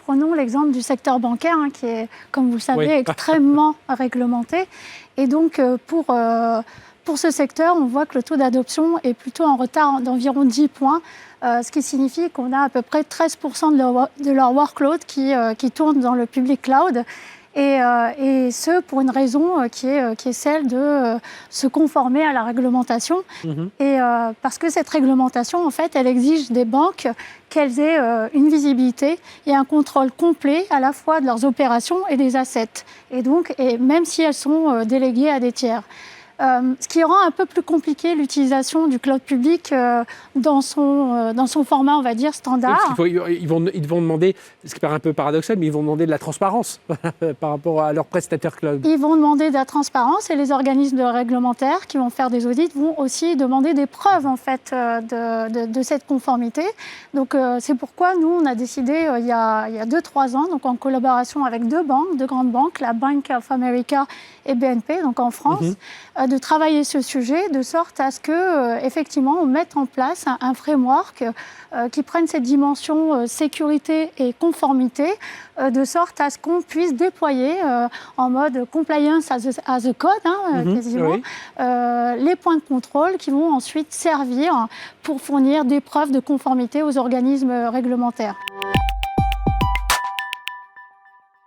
Prenons l'exemple du secteur bancaire, hein, qui est, comme vous le savez, Oui. extrêmement réglementé. Et donc, pour ce secteur, on voit que le taux d'adoption est plutôt en retard d'environ 10 points, ce qui signifie qu'on a à peu près 13% de leur workload qui tourne dans le public cloud. Et ce, pour une raison qui est celle de se conformer à la réglementation. Et parce que cette réglementation, en fait, elle exige des banques qu'elles aient une visibilité et un contrôle complet à la fois de leurs opérations et des assets. Et même si elles sont déléguées à des tiers. Ce qui rend un peu plus compliqué l'utilisation du cloud public dans son format, on va dire, standard. Oui, ils vont demander, ce qui paraît un peu paradoxal, mais ils vont demander de la transparence par rapport à leurs prestataires cloud. Ils vont demander de la transparence et les organismes réglementaires qui vont faire des audits vont aussi demander des preuves en fait, de cette conformité. Donc c'est pourquoi nous, on a décidé il y a 2-3 ans, donc en collaboration avec deux grandes banques, la Bank of America et BNP, donc en France, de travailler ce sujet de sorte à ce que, effectivement, on mette en place un framework qui prenne cette dimension sécurité et conformité, de sorte à ce qu'on puisse déployer en mode compliance as a code, quasiment, les points de contrôle qui vont ensuite servir pour fournir des preuves de conformité aux organismes réglementaires.